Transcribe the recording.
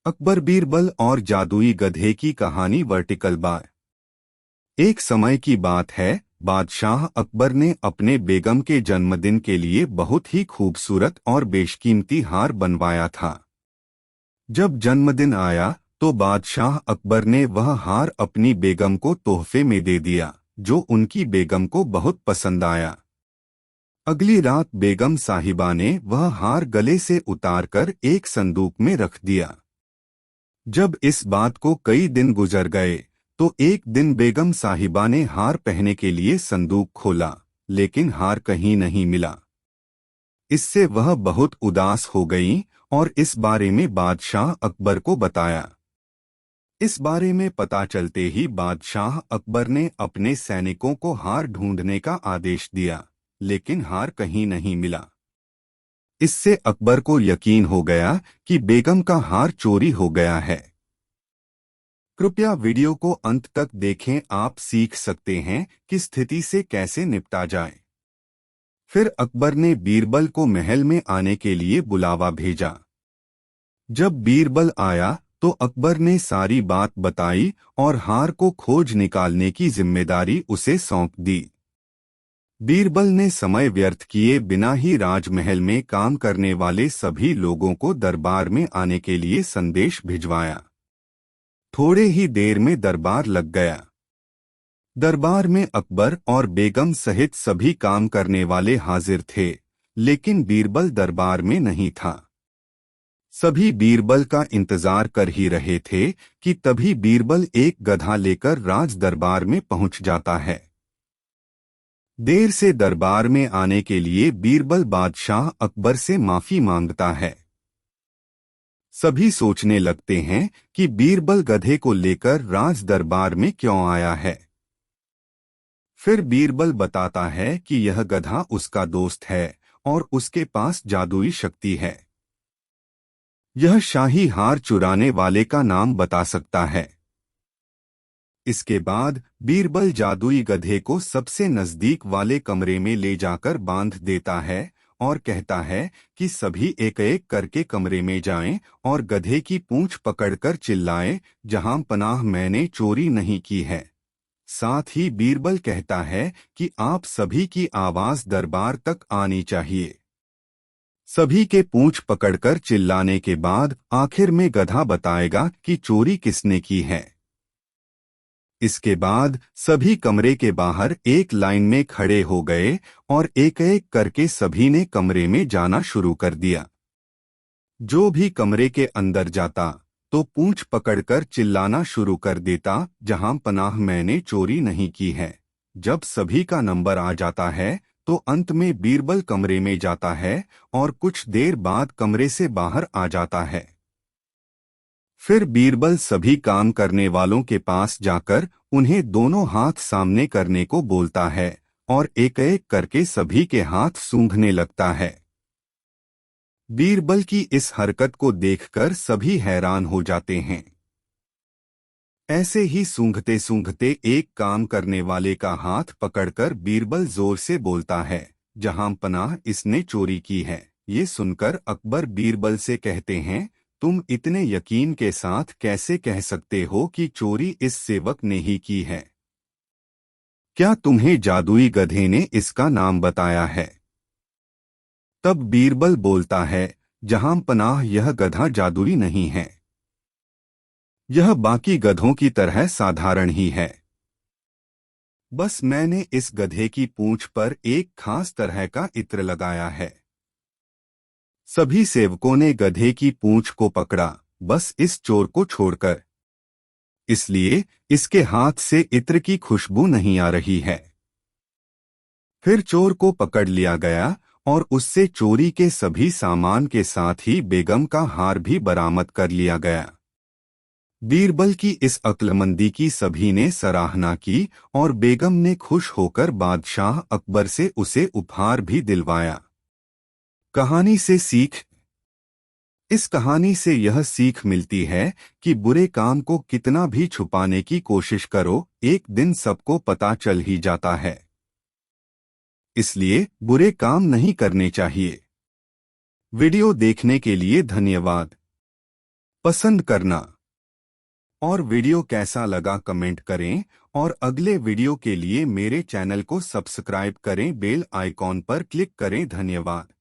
अकबर बीरबल और जादुई गधे की कहानी वर्टिकल बार। एक समय की बात है, बादशाह अकबर ने अपने बेगम के जन्मदिन के लिए बहुत ही खूबसूरत और बेशकीमती हार बनवाया था। जब जन्मदिन आया तो बादशाह अकबर ने वह हार अपनी बेगम को तोहफे में दे दिया, जो उनकी बेगम को बहुत पसंद आया। अगली रात बेगम साहिबा ने वह हार गले से उतारकर एक संदूक में रख दिया। जब इस बात को कई दिन गुजर गए तो एक दिन बेगम साहिबा ने हार पहनने के लिए संदूक खोला, लेकिन हार कहीं नहीं मिला। इससे वह बहुत उदास हो गईं और इस बारे में बादशाह अकबर को बताया। इस बारे में पता चलते ही बादशाह अकबर ने अपने सैनिकों को हार ढूंढने का आदेश दिया, लेकिन हार कहीं नहीं मिला। इससे अकबर को यकीन हो गया कि बेगम का हार चोरी हो गया है। कृपया वीडियो को अंत तक देखें, आप सीख सकते हैं कि स्थिति से कैसे निपटा जाए। फिर अकबर ने बीरबल को महल में आने के लिए बुलावा भेजा। जब बीरबल आया तो अकबर ने सारी बात बताई और हार को खोज निकालने की जिम्मेदारी उसे सौंप दी। बीरबल ने समय व्यर्थ किए बिना ही राजमहल में काम करने वाले सभी लोगों को दरबार में आने के लिए संदेश भिजवाया। थोड़े ही देर में दरबार लग गया। दरबार में अकबर और बेगम सहित सभी काम करने वाले हाजिर थे, लेकिन बीरबल दरबार में नहीं था। सभी बीरबल का इंतजार कर ही रहे थे कि तभी बीरबल एक गधा लेकर राज दरबार में पहुंच जाता है। देर से दरबार में आने के लिए बीरबल बादशाह अकबर से माफी मांगता है। सभी सोचने लगते हैं कि बीरबल गधे को लेकर राज दरबार में क्यों आया है। फिर बीरबल बताता है कि यह गधा उसका दोस्त है और उसके पास जादुई शक्ति है। यह शाही हार चुराने वाले का नाम बता सकता है। इसके बाद बीरबल जादुई गधे को सबसे नजदीक वाले कमरे में ले जाकर बांध देता है और कहता है कि सभी एक एक करके कमरे में जाएं और गधे की पूंछ पकड़कर चिल्लाएं, जहां पनाह मैंने चोरी नहीं की है। साथ ही बीरबल कहता है कि आप सभी की आवाज दरबार तक आनी चाहिए। सभी के पूंछ पकड़कर चिल्लाने के बाद आखिर में गधा बताएगा कि चोरी किसने की है। इसके बाद सभी कमरे के बाहर एक लाइन में खड़े हो गए और एक एक करके सभी ने कमरे में जाना शुरू कर दिया। जो भी कमरे के अंदर जाता तो पूंछ पकड़कर चिल्लाना शुरू कर देता, जहां पनाह मैंने चोरी नहीं की है। जब सभी का नंबर आ जाता है तो अंत में बीरबल कमरे में जाता है और कुछ देर बाद कमरे से बाहर आ जाता है। फिर बीरबल सभी काम करने वालों के पास जाकर उन्हें दोनों हाथ सामने करने को बोलता है और एक एक करके सभी के हाथ सूंघने लगता है। बीरबल की इस हरकत को देखकर सभी हैरान हो जाते हैं। ऐसे ही सूंघते सूंघते एक काम करने वाले का हाथ पकड़कर बीरबल जोर से बोलता है, जहां पनाह इसने चोरी की है। ये सुनकर अकबर बीरबल से कहते हैं, तुम इतने यकीन के साथ कैसे कह सकते हो कि चोरी इस सेवक ने ही की है? क्या तुम्हें जादुई गधे ने इसका नाम बताया है? तब बीरबल बोलता है, जहां पनाह यह गधा जादुई नहीं है। यह बाकी गधों की तरह साधारण ही है। बस मैंने इस गधे की पूंछ पर एक खास तरह का इत्र लगाया है। सभी सेवकों ने गधे की पूंछ को पकड़ा, बस इस चोर को छोड़कर। इसलिए इसके हाथ से इत्र की खुशबू नहीं आ रही है। फिर चोर को पकड़ लिया गया और उससे चोरी के सभी सामान के साथ ही बेगम का हार भी बरामद कर लिया गया। बीरबल की इस अक्लमंदी की सभी ने सराहना की और बेगम ने खुश होकर बादशाह अकबर से उसे उपहार भी दिलवाया। कहानी से सीख। इस कहानी से यह सीख मिलती है कि बुरे काम को कितना भी छुपाने की कोशिश करो, एक दिन सबको पता चल ही जाता है। इसलिए बुरे काम नहीं करने चाहिए। वीडियो देखने के लिए धन्यवाद। पसंद करना। और वीडियो कैसा लगा कमेंट करें और अगले वीडियो के लिए मेरे चैनल को सब्सक्राइब करें, बेल आइकॉन पर क्लिक करें। धन्यवाद।